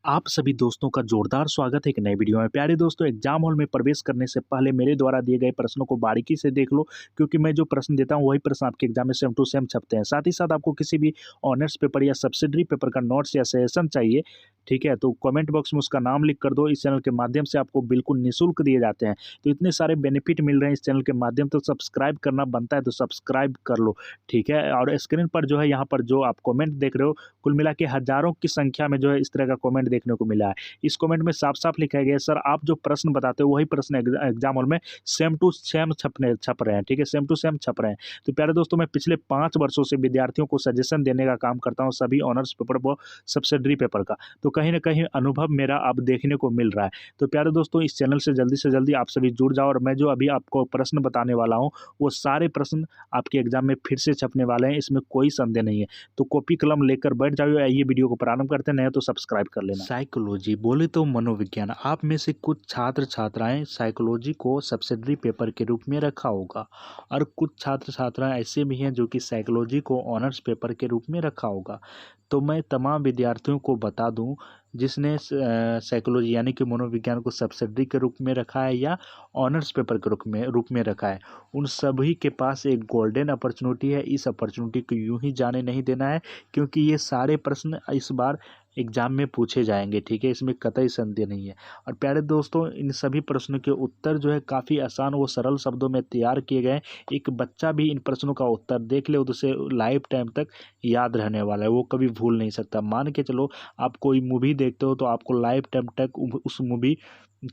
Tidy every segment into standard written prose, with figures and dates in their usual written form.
आप सभी दोस्तों का जोरदार स्वागत है एक नए वीडियो में। प्यारे दोस्तों, एग्जाम हॉल में प्रवेश करने से पहले मेरे द्वारा दिए गए प्रश्नों को बारीकी से देख लो, क्योंकि मैं जो प्रश्न देता हूं वही प्रश्न आपके एग्जाम में सेम टू सेम छपते हैं। साथ ही साथ आपको किसी भी ऑनर्स पेपर या सब्सिडरी पेपर का नोट्स या सजेशन चाहिए, ठीक है, तो कमेंट बॉक्स में उसका नाम लिख कर दो। इस चैनल के माध्यम से आपको बिल्कुल निःशुल्क दिए जाते हैं। तो इतने सारे बेनिफिट मिल रहे हैं इस चैनल के माध्यम, तो सब्सक्राइब करना बनता है, तो सब्सक्राइब कर लो, ठीक है। और स्क्रीन पर जो है, यहाँ पर जो आप कमेंट देख रहे हो, कुल मिला के हजारों की संख्या में जो है इस तरह का कमेंट देखने को मिला है। इस कमेंट में साफ-साफ लिखा गया है, सर आप जो प्रश्न बताते हो वही प्रश्न एग्जाम हॉल में सेम टू सेम छप रहे हैं, ठीक है, सेम टू सेम छप रहे हैं। तो प्यारे दोस्तों, मैं पिछले 5 वर्षों से विद्यार्थियों को सजेशन देने का काम करता हूँ, सभी ऑनर्स पेपर व सब्सिडरी पेपर का। तो कहीं न कहीं अनुभव मेरा अब देखने को मिल रहा है। तो प्यारे दोस्तों, इस चैनल से जल्दी आप सभी जुड़ जाओ, और मैं जो अभी आपको प्रश्न बताने वाला हूँ, वो सारे प्रश्न आपके एग्जाम में फिर से छपने वाले हैं, इसमें कोई संदेह नहीं है। तो कॉपी कलम लेकर बैठ जाओ। आइए वीडियो को प्रारंभ करते हैं, नहीं तो सब्सक्राइब कर लेना। साइकोलॉजी बोले तो मनोविज्ञान। आप में से कुछ छात्र छात्राएं साइकोलॉजी को सब्सिडरी पेपर के रूप में रखा होगा, और कुछ छात्र छात्राएं ऐसे भी हैं जो कि साइकोलॉजी को ऑनर्स पेपर के रूप में रखा होगा। तो मैं तमाम विद्यार्थियों को बता दूं, जिसने साइकोलॉजी यानी कि मनोविज्ञान को सब्सिडरी के रूप में रखा है या ऑनर्स पेपर के रूप में रखा है, उन सभी के पास एक गोल्डन अपॉर्चुनिटी है। इस अपॉर्चुनिटी को यूं ही जाने नहीं देना है, क्योंकि ये सारे प्रश्न इस बार एग्जाम में पूछे जाएंगे, ठीक है, इसमें कतई संदेह नहीं है। और प्यारे दोस्तों, इन सभी प्रश्नों के उत्तर जो है काफ़ी आसान व सरल शब्दों में तैयार किए गए हैं। एक बच्चा भी इन प्रश्नों का उत्तर देख ले तो उसे लाइफ टाइम तक याद रहने वाला है, वो कभी भूल नहीं सकता। मान के चलो, आप कोई मूवी देखते हो तो आपको लाइफ टाइम तक उस मूवी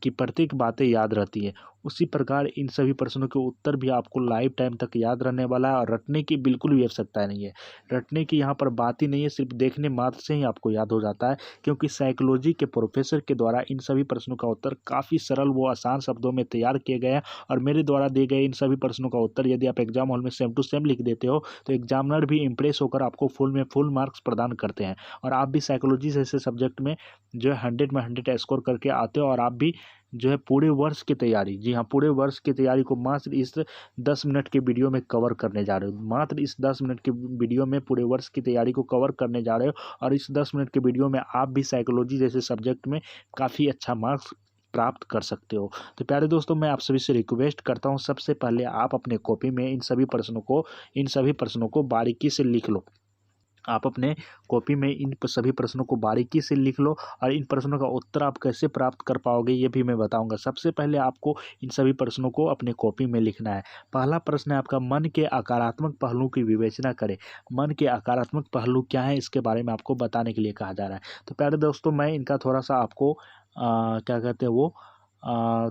की प्रत्येक बातें याद रहती है। उसी प्रकार इन सभी प्रश्नों के उत्तर भी आपको लाइफ टाइम तक याद रहने वाला है, और रटने की बिल्कुल भी आवश्यकता नहीं है। रटने की यहाँ पर बात ही नहीं है, सिर्फ देखने मात्र से ही आपको याद हो जाता है, क्योंकि साइकोलॉजी के प्रोफेसर के द्वारा इन सभी प्रश्नों का उत्तर काफ़ी सरल व आसान शब्दों में तैयार किए गए हैं। और मेरे द्वारा दिए गए इन सभी प्रश्नों का उत्तर यदि आप एग्जाम हॉल में सेम टू सेम लिख देते हो, तो एग्जामिनर भी इम्प्रेस होकर आपको फुल मार्क्स प्रदान करते हैं। और आप भी साइकोलॉजी जैसे सब्जेक्ट में जो है 100 में 100 स्कोर करके आते हो, और आप भी जो है पूरे वर्ष की तैयारी, जी हाँ, पूरे वर्ष की तैयारी को मात्र इस 10 मिनट के वीडियो में कवर करने जा रहे हो। मात्र इस 10 मिनट के वीडियो में पूरे वर्ष की तैयारी को कवर करने जा रहे हो, और इस 10 मिनट के वीडियो में आप भी साइकोलॉजी जैसे सब्जेक्ट में काफ़ी अच्छा मार्क्स प्राप्त कर सकते हो। तो प्यारे दोस्तों, मैं आप सभी से रिक्वेस्ट करता हूँ, सबसे पहले आप अपने कॉपी में इन सभी प्रश्नों को बारीकी से लिख लो। आप अपने कॉपी में इन सभी प्रश्नों को बारीकी से लिख लो, और इन प्रश्नों का उत्तर आप कैसे प्राप्त कर पाओगे ये भी मैं बताऊंगा। सबसे पहले आपको इन सभी प्रश्नों को अपने कॉपी में लिखना है। पहला प्रश्न है आपका, मन के आकारात्मक पहलुओं की विवेचना करें। मन के आकारात्मक पहलू क्या है, इसके बारे में आपको बताने के लिए कहा जा रहा है। तो प्यारे दोस्तों, मैं इनका थोड़ा सा आपको क्या कहते हैं वो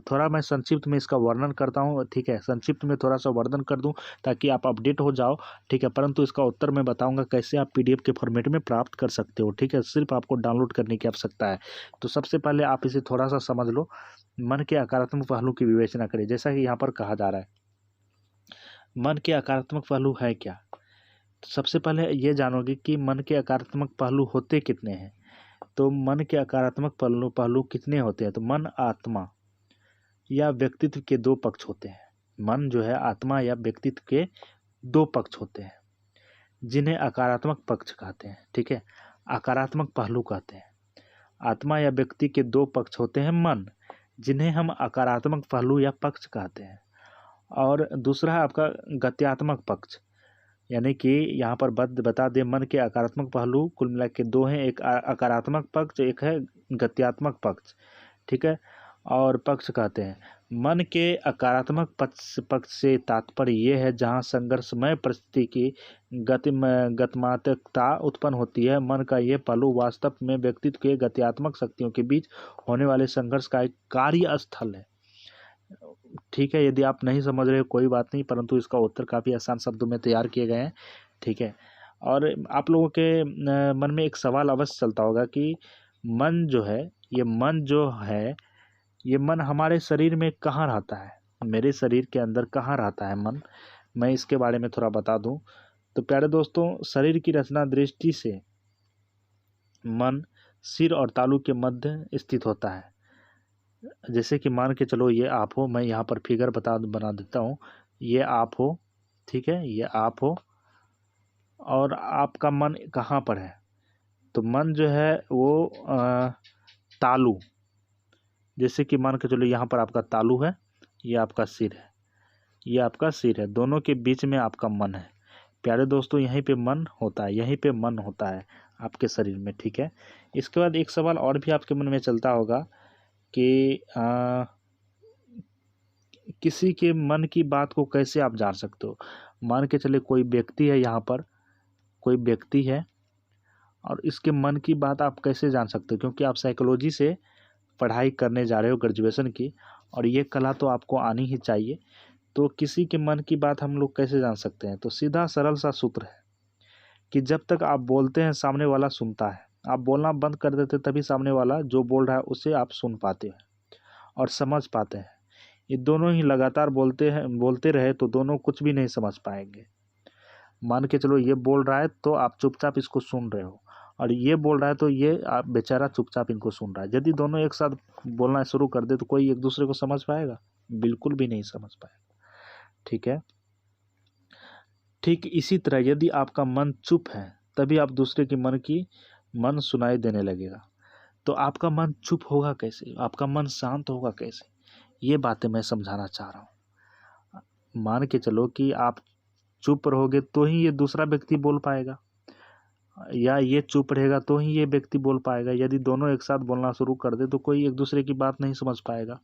थोड़ा मैं संक्षिप्त में इसका वर्णन करता हूँ, ठीक है, संक्षिप्त में थोड़ा सा वर्णन कर दूँ ताकि आप अपडेट हो जाओ, ठीक है। परंतु इसका उत्तर मैं बताऊंगा कैसे आप पीडीएफ के फॉर्मेट में प्राप्त कर सकते हो, ठीक है, सिर्फ आपको डाउनलोड करने की आवश्यकता है। तो सबसे पहले आप इसे थोड़ा सा समझ लो। मन के आकारात्मक पहलू की विवेचना करें, जैसा कि यहाँ पर कहा जा रहा है, मन के आकारात्मक पहलू है क्या। तो सबसे पहले ये जानोगे कि मन के आकारात्मक पहलू होते कितने हैं। तो मन के आकारात्मक पहलू कितने होते हैं। तो मन, आत्मा या व्यक्तित्व के दो पक्ष होते हैं। मन जो है आत्मा या व्यक्तित्व के दो पक्ष होते हैं, जिन्हें आकारात्मक पक्ष कहते हैं, ठीक है, आकारात्मक पहलू कहते हैं। आत्मा या व्यक्ति के दो पक्ष होते हैं, मन, जिन्हें हम आकारात्मक पहलू या पक्ष कहते हैं। और दूसरा है आपका गत्यात्मक पक्ष, यानी कि यहाँ पर बता दें, मन के आकारात्मक पहलू कुल मिला के दो हैं, एक आकारात्मक पक्ष, एक है गत्यात्मक पक्ष, ठीक है। और पक्ष कहते हैं, मन के आकारात्मक पक्ष से तात्पर्य ये है जहाँ संघर्षमय परिस्थिति की गतिमात्मकता उत्पन्न होती है। मन का ये पहलू वास्तव में व्यक्तित्व के गत्यात्मक शक्तियों के बीच होने वाले संघर्ष का एक कार्य स्थल है, ठीक है। यदि आप नहीं समझ रहे हो कोई बात नहीं, परंतु इसका उत्तर काफ़ी आसान शब्दों में तैयार किए गए हैं, ठीक है। और आप लोगों के मन में एक सवाल अवश्य चलता होगा कि मन जो है, ये मन हमारे शरीर में कहाँ रहता है, मेरे शरीर के अंदर कहाँ रहता है मन। मैं इसके बारे में थोड़ा बता दूं। तो प्यारे दोस्तों, शरीर की रचना दृष्टि से मन सिर और तालू के मध्य स्थित होता है। जैसे कि मान के चलो ये आप हो, मैं यहाँ पर फिगर बना देता हूँ। ये आप हो, ठीक है, ये आप हो, और आपका मन कहाँ पर है। तो मन जो है वो तालू, जैसे कि मान के चलो यहाँ पर आपका तालू है, ये आपका सिर है, ये आपका सिर है, दोनों के बीच में आपका मन है। प्यारे दोस्तों, यहीं पे मन होता है, यहीं पे मन होता है आपके शरीर में, ठीक है। इसके बाद एक सवाल और भी आपके मन में चलता होगा कि किसी के मन की बात को कैसे आप जान सकते हो। मान के चले कोई व्यक्ति है, यहाँ पर कोई व्यक्ति है और इसके मन की बात आप कैसे जान सकते हो, क्योंकि आप साइकोलॉजी से पढ़ाई करने जा रहे हो ग्रेजुएशन की, और ये कला तो आपको आनी ही चाहिए। तो किसी के मन की बात हम लोग कैसे जान सकते हैं, तो सीधा सरल सा सूत्र है कि जब तक आप बोलते हैं सामने वाला सुनता है, आप बोलना बंद कर देते तभी सामने वाला जो बोल रहा है उसे आप सुन पाते हैं और समझ पाते हैं। ये दोनों ही लगातार बोलते रहे तो दोनों कुछ भी नहीं समझ पाएंगे। मान के चलो ये बोल रहा है तो आप चुपचाप इसको सुन रहे हो, और ये बोल रहा है तो ये आप बेचारा चुपचाप इनको सुन रहा है। यदि दोनों एक साथ बोलना शुरू कर दे तो कोई एक दूसरे को समझ पाएगा? बिल्कुल भी नहीं समझ पाएगा, ठीक है। ठीक इसी तरह यदि आपका मन चुप है तभी आप दूसरे के मन सुनाई देने लगेगा। तो आपका मन चुप होगा कैसे, आपका मन शांत होगा कैसे, ये बातें मैं समझाना चाह रहा हूँ। मान के चलो कि आप चुप रहोगे तो ही ये दूसरा व्यक्ति बोल पाएगा, या ये चुप रहेगा तो ही ये व्यक्ति बोल पाएगा। यदि दोनों एक साथ बोलना शुरू कर दे तो कोई एक दूसरे की बात नहीं समझ पाएगा।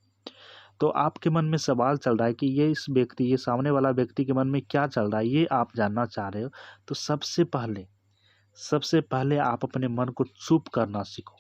तो आपके मन में सवाल चल रहा है कि ये सामने वाला व्यक्ति के मन में क्या चल रहा है, ये आप जानना चाह रहे हो। तो सबसे पहले आप अपने मन को चुप करना सीखो।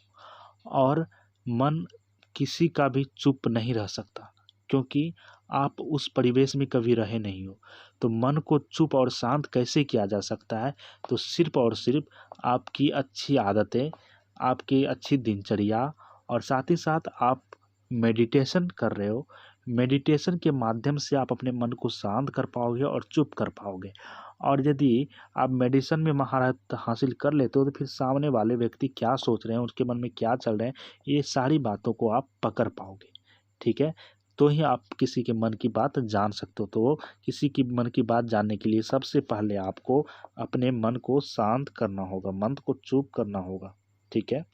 और मन किसी का भी चुप नहीं रह सकता, क्योंकि आप उस परिवेश में कभी रहे नहीं हो। तो मन को चुप और शांत कैसे किया जा सकता है, तो सिर्फ और सिर्फ आपकी अच्छी आदतें, आपकी अच्छी दिनचर्या, और साथ ही साथ आप मेडिटेशन कर रहे हो। मेडिटेशन के माध्यम से आप अपने मन को शांत कर पाओगे और चुप कर पाओगे। और यदि आप मेडिटेशन में महारत हासिल कर लेते हो तो फिर सामने वाले व्यक्ति क्या सोच रहे हैं, उसके मन में क्या चल रहे हैं, ये सारी बातों को आप पकड़ पाओगे, ठीक है। तो ही आप किसी के मन की बात जान सकते हो। तो किसी की मन की बात जानने के लिए सबसे पहले आपको अपने मन को शांत करना होगा, मन को चुप करना होगा, ठीक है।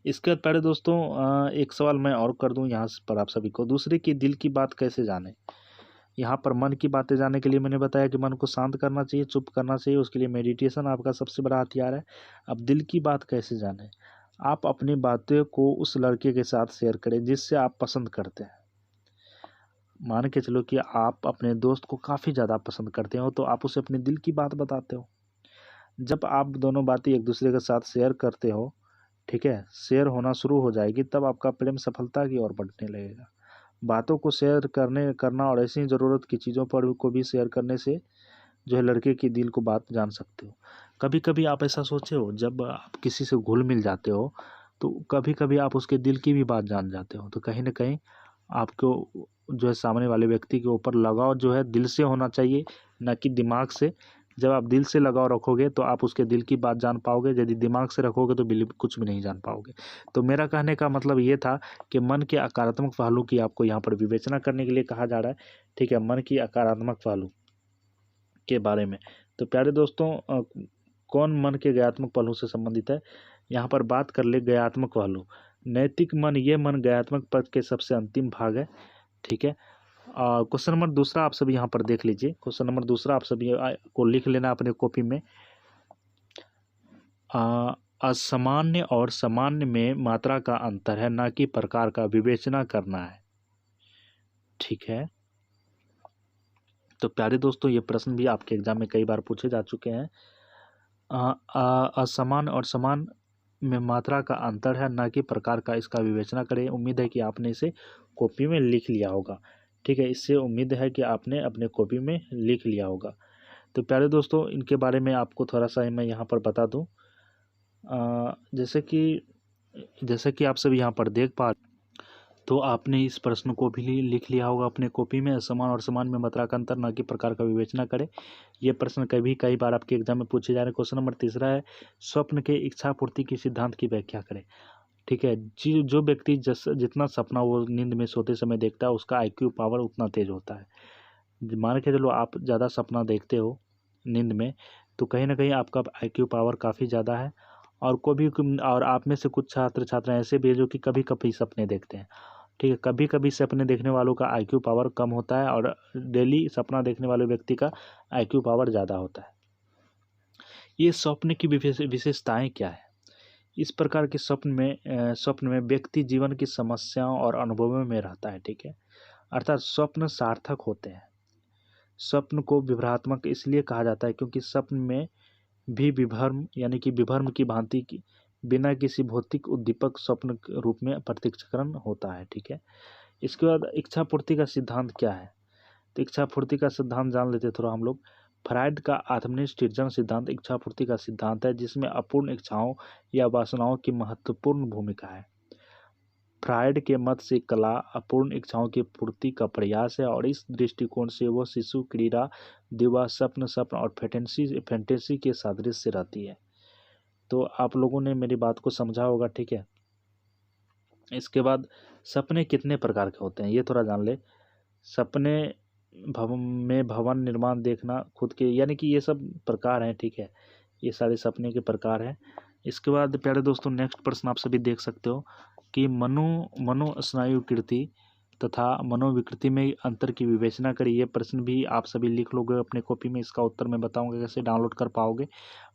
इसके बाद प्यारे दोस्तों, एक सवाल मैं और कर दूं यहाँ पर आप सभी को, दूसरे की दिल की बात कैसे जाने। यहाँ पर मन की बातें जानने के लिए मैंने बताया कि मन को शांत करना चाहिए, चुप करना चाहिए, उसके लिए मेडिटेशन आपका सबसे बड़ा हथियार है। अब दिल की बात कैसे जाने, आप अपनी बातें को उस लड़के के साथ शेयर करें जिससे आप पसंद करते हैं। मान के चलो कि आप अपने दोस्त को काफ़ी ज़्यादा पसंद करते हो तो आप उसे अपने दिल की बात बताते हो। जब आप दोनों बातें एक दूसरे के साथ शेयर करते हो, ठीक है, शेयर होना शुरू हो जाएगी, तब आपका प्रेम सफलता की ओर बढ़ने लगेगा। बातों को शेयर करना और ऐसी ज़रूरत की चीज़ों पर को भी शेयर करने से जो है लड़के की दिल को बात जान सकते हो। कभी कभी आप ऐसा सोचे हो, जब आप किसी से घुल मिल जाते हो तो कभी कभी आप उसके दिल की भी बात जान जाते हो। तो कहीं ना कहीं आपको जो है सामने वाले व्यक्ति के ऊपर लगाव जो है दिल से होना चाहिए, ना कि दिमाग से। जब आप दिल से लगाव रखोगे तो आप उसके दिल की बात जान पाओगे, यदि दिमाग से रखोगे तो बिल्कुल कुछ भी नहीं जान पाओगे। तो मेरा कहने का मतलब ये था कि मन के सकारात्मक पहलू की आपको यहाँ पर विवेचना करने के लिए कहा जा रहा है, ठीक है, मन की सकारात्मक पहलू के बारे में। तो प्यारे दोस्तों, कौन मन के ज्ञानात्मक पहलू से संबंधित है, यहाँ पर बात कर ले ज्ञानात्मक पहलू। नैतिक मन, ये मन ज्ञानात्मक पद के सबसे अंतिम भाग है, ठीक है। क्वेश्चन नंबर दूसरा आप सभी यहाँ पर देख लीजिए। क्वेश्चन नंबर दूसरा आप सभी को लिख लेना अपने कॉपी में। असामान्य और सामान्य में मात्रा का अंतर है, ना कि प्रकार का विवेचना करना है, ठीक है। तो प्यारे दोस्तों, ये प्रश्न भी आपके एग्जाम में कई बार पूछे जा चुके हैं। असमान और समान में मात्रा का अंतर है, ना कि प्रकार का, इसका विवेचना करें। उम्मीद है कि आपने इसे कॉपी में लिख लिया होगा, ठीक है। इससे उम्मीद है कि आपने अपने कॉपी में लिख लिया होगा। तो प्यारे दोस्तों, इनके बारे में आपको थोड़ा सा मैं यहाँ पर बता दूँ। जैसे कि आप सभी यहाँ पर देख पा, तो आपने इस प्रश्न को भी लिख लिया होगा अपने कॉपी में। समान और समान में मात्रा का अंतर, ना कि प्रकार का विवेचना करें। ये प्रश्न कई बार आपके एग्जाम में पूछे जा रहे हैं। क्वेश्चन नंबर तीसरा है, स्वप्न के इच्छा पूर्ति के सिद्धांत की व्याख्या करें, ठीक है। जो व्यक्ति जितना सपना वो नींद में सोते समय देखता है उसका IQ पावर उतना तेज होता है। मान के चलो आप ज़्यादा सपना देखते हो नींद में तो कहीं ना कहीं आपका IQ पावर काफ़ी ज़्यादा है, और आप में से कुछ छात्र छात्रा ऐसे भी हैं जो कि कभी कभी सपने देखते हैं। ठीक है, कभी कभी सपने देखने वालों का आईक्यू पावर कम होता है और डेली सपना देखने वाले व्यक्ति का आईक्यू पावर ज़्यादा होता है। ये स्वप्न की विशेषताएं क्या है? इस प्रकार के स्वप्न में व्यक्ति जीवन की समस्याओं और अनुभवों में रहता है। ठीक है, अर्थात स्वप्न सार्थक होते हैं। स्वप्न को विभ्रात्मक इसलिए कहा जाता है क्योंकि स्वप्न में भी विभ्रम यानी कि विभ्रम की भांति की बिना किसी भौतिक उद्दीपक स्वप्न के रूप में प्रत्यक्षकरण होता है। ठीक है, इसके बाद इच्छा पूर्ति का सिद्धांत क्या है? तो इच्छा पूर्ति का सिद्धांत जान लेते थोड़ा हम लोग। फ्रायड का आत्मनिष्ठ सृजन सिद्धांत इच्छा पूर्ति का सिद्धांत है जिसमें अपूर्ण इच्छाओं या वासनाओं की महत्वपूर्ण भूमिका है। फ्रायड के मत से कला अपूर्ण इच्छाओं की पूर्ति का प्रयास है और इस दृष्टिकोण से वह शिशु क्रीड़ा दिवा स्वप्न और फैंटेसी के सादृश्य रहती है। तो आप लोगों ने मेरी बात को समझा होगा। ठीक है, इसके बाद सपने कितने प्रकार के होते हैं ये थोड़ा जान ले। सपने भवन निर्माण देखना खुद के, यानी कि ये सब प्रकार हैं। ठीक है, ये सारे सपने के प्रकार हैं। इसके बाद प्यारे दोस्तों नेक्स्ट प्रश्न आप सभी देख सकते हो कि मनोस्नायुकृति तथा मनोविकृति में अंतर की विवेचना करें। ये प्रश्न भी आप सभी लिख लोगे अपने कॉपी में। इसका उत्तर मैं बताऊंगा कैसे डाउनलोड कर पाओगे।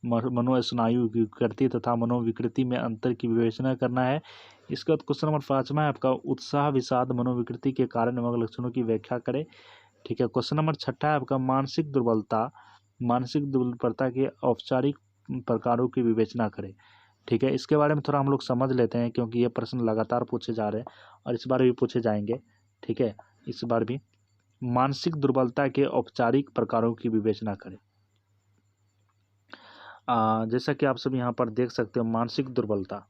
मनोस्नायुकृति तथा मनोविकृति में अंतर की विवेचना करना है। इसके बाद क्वेश्चन नंबर 5 है आपका उत्साह विषाद मनोविकृति के कारण एवं लक्षणों की व्याख्या करें। ठीक है, क्वेश्चन नंबर 6 है आपका मानसिक दुर्बलता के औपचारिक प्रकारों की विवेचना करें। ठीक है, इसके बारे में थोड़ा हम लोग समझ लेते हैं क्योंकि ये प्रश्न लगातार पूछे जा रहे हैं और इस बार भी पूछे जाएंगे। ठीक है, इस बार भी मानसिक दुर्बलता के औपचारिक प्रकारों की विवेचना करें। जैसा कि आप सब यहाँ पर देख सकते हो मानसिक दुर्बलता,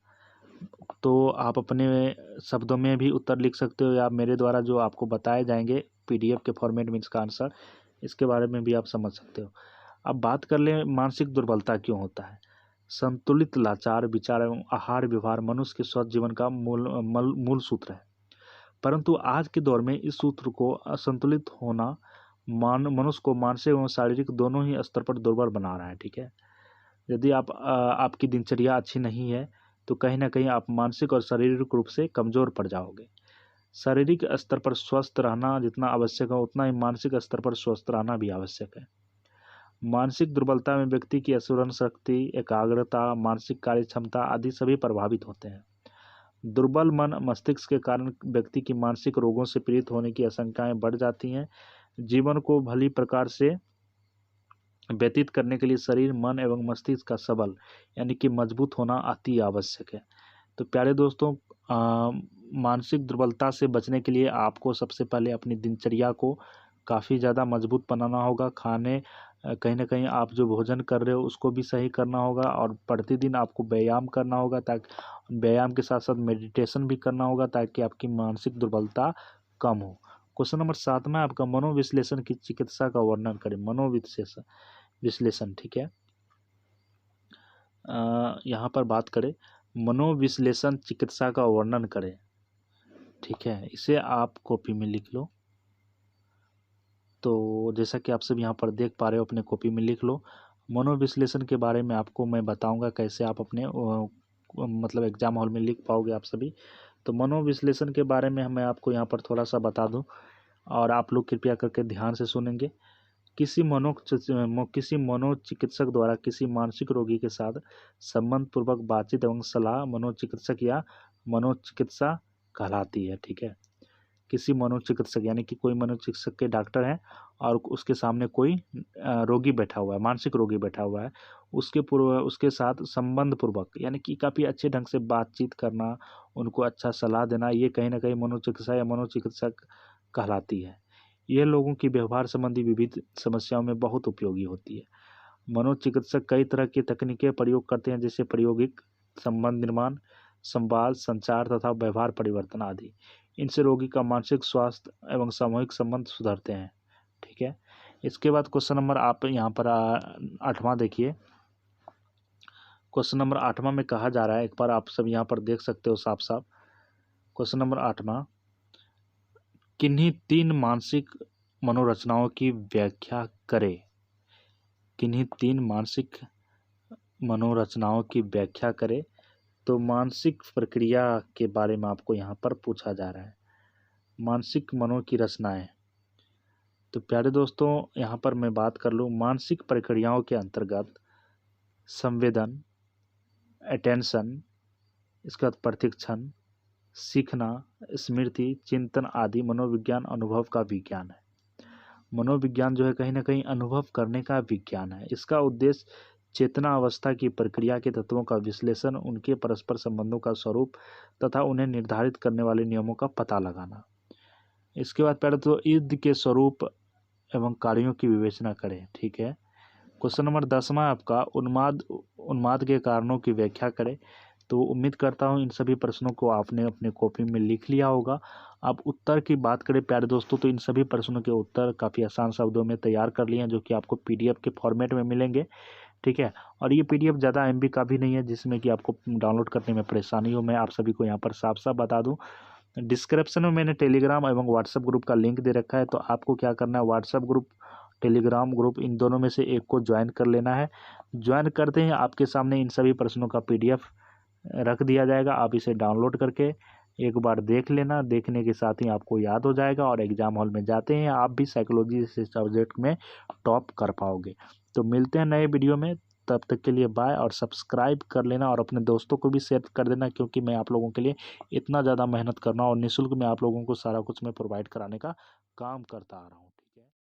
तो आप अपने शब्दों में भी उत्तर लिख सकते हो या मेरे द्वारा जो आपको बताए जाएंगे पीडीएफ के फॉर्मेट में इसका आंसर, इसके बारे में भी आप समझ सकते हो। अब बात कर लें मानसिक दुर्बलता क्यों होता है। संतुलित लाचार विचार एवं आहार व्यवहार मनुष्य के स्वस्थ जीवन का मूल सूत्र है, परंतु आज के दौर में इस सूत्र को असंतुलित होना मनुष्य को मानसिक एवं शारीरिक दोनों ही स्तर पर दुर्बल बना रहा है। ठीक है, यदि आपकी दिनचर्या अच्छी नहीं है तो कहीं ना कहीं आप मानसिक और शारीरिक रूप से कमज़ोर पड़ जाओगे। शारीरिक स्तर पर स्वस्थ रहना जितना आवश्यक है उतना ही मानसिक स्तर पर स्वस्थ रहना भी आवश्यक है। मानसिक दुर्बलता में व्यक्ति की स्मरण शक्ति, एकाग्रता, मानसिक कार्य क्षमता आदि सभी प्रभावित होते हैं। दुर्बल मन मस्तिष्क के कारण व्यक्ति की मानसिक रोगों से पीड़ित होने की आशंकाएं बढ़ जाती हैं। जीवन को भली प्रकार से व्यतीत करने के लिए शरीर, मन एवं मस्तिष्क का सबल यानी कि मजबूत होना अति आवश्यक है। तो प्यारे दोस्तों मानसिक दुर्बलता से बचने के लिए आपको सबसे पहले अपनी दिनचर्या को काफ़ी ज़्यादा मजबूत बनाना होगा। कहीं ना कहीं आप जो भोजन कर रहे हो उसको भी सही करना होगा और प्रतिदिन आपको व्यायाम करना होगा, ताकि व्यायाम के साथ साथ मेडिटेशन भी करना होगा ताकि आपकी मानसिक दुर्बलता कम हो। क्वेश्चन नंबर 7 में आपका मनोविश्लेषण की चिकित्सा का वर्णन करें। विश्लेषण। ठीक है, यहाँ पर बात करें मनोविश्लेषण चिकित्सा का वर्णन करें। ठीक है, इसे आप कॉपी में लिख लो। तो जैसा कि आप सब यहाँ पर देख पा रहे हो अपने कॉपी में लिख लो। मनोविश्लेषण के बारे में आपको मैं बताऊंगा कैसे आप अपने मतलब एग्जाम हॉल में लिख पाओगे आप सभी। तो मनोविश्लेषण के बारे में मैं आपको यहाँ पर थोड़ा सा बता दूं और आप लोग कृपया करके ध्यान से सुनेंगे। किसी मनोचिकित्सक द्वारा किसी मानसिक रोगी के साथ संबंधपूर्वक बातचीत एवं सलाह मनोचिकित्सक या मनोचिकित्सा कहलाती है। ठीक है, किसी मनोचिकित्सक यानी कि कोई मनोचिकित्सक के डॉक्टर हैं और उसके सामने कोई रोगी बैठा हुआ है, मानसिक रोगी बैठा हुआ है, उसके साथ संबंध पूर्वक यानी कि काफ़ी अच्छे ढंग से बातचीत करना, उनको अच्छा सलाह देना, ये कहीं ना कहीं मनोचिकित्सा या मनोचिकित्सक कहलाती है। यह लोगों की व्यवहार संबंधी विविध समस्याओं में बहुत उपयोगी होती है। मनोचिकित्सक कई तरह की तकनीकें प्रयोग करते हैं जैसे प्रायोगिक संबंध निर्माण, संवाद, संचार तथा व्यवहार परिवर्तन आदि। इनसे रोगी का मानसिक स्वास्थ्य एवं सामूहिक संबंध सुधरते हैं। ठीक है, इसके बाद क्वेश्चन नंबर आप यहाँ पर 8वां देखिए। क्वेश्चन नंबर 8वां में कहा जा रहा है, एक बार आप सब यहाँ पर देख सकते हो साफ साफ। क्वेश्चन नंबर 8वां, किन्हीं 3 मानसिक मनोरचनाओं की व्याख्या करें। किन्हीं 3 मानसिक मनोरचनाओं की व्याख्या करें। तो मानसिक प्रक्रिया के बारे में आपको यहाँ पर पूछा जा रहा है, मानसिक मनो की रचनाएं। तो प्यारे दोस्तों, यहाँ पर मैं बात कर लूँ मानसिक प्रक्रियाओं के अंतर्गत संवेदन, अटेंशन, इसके बाद प्रशिक्षण, सीखना, स्मृति, चिंतन आदि मनोविज्ञान अनुभव का विज्ञान है। मनोविज्ञान जो है कहीं ना कहीं अनुभव करने का विज्ञान है। इसका उद्देश्य चेतना अवस्था की प्रक्रिया के तत्वों का विश्लेषण, उनके परस्पर संबंधों का स्वरूप तथा उन्हें निर्धारित करने वाले नियमों का पता लगाना। इसके बाद पहले तो ईद के स्वरूप एवं कार्यों की विवेचना करें। ठीक है। क्वेश्चन नंबर 10वां आपका उन्माद के कारणों की व्याख्या करें। तो उम्मीद करता हूँ इन सभी प्रश्नों को आपने अपने कॉपी में लिख लिया होगा। अब उत्तर की बात करें प्यारे दोस्तों, तो इन सभी प्रश्नों के उत्तर काफ़ी आसान शब्दों में तैयार कर लिए हैं, जो कि आपको PDF के फॉर्मेट में मिलेंगे। ठीक है। और ये PDF ज़्यादा MB का भी नहीं है जिसमें कि आपको डाउनलोड करने में परेशानी हो। मैं आप सभी को यहाँ पर साफ साफ बता दूँ, डिस्क्रिप्शन में मैंने टेलीग्राम एवं व्हाट्सएप ग्रुप का लिंक दे रखा है। तो आपको क्या करना है, व्हाट्सएप ग्रुप, टेलीग्राम ग्रुप, इन दोनों में से एक को ज्वाइन कर लेना है। ज्वाइन करते ही आपके सामने इन सभी प्रश्नों का PDF रख दिया जाएगा। आप इसे डाउनलोड करके एक बार देख लेना। देखने के साथ ही आपको याद हो जाएगा और एग्जाम हॉल में जाते हैं आप भी साइकोलॉजी से सब्जेक्ट में टॉप कर पाओगे। तो मिलते हैं नए वीडियो में, तब तक के लिए बाय। और सब्सक्राइब कर लेना और अपने दोस्तों को भी शेयर कर देना, क्योंकि मैं आप लोगों के लिए इतना ज़्यादा मेहनत करना और निःशुल्क में आप लोगों को सारा कुछ मैं प्रोवाइड कराने का काम करता आ रहा हूँ।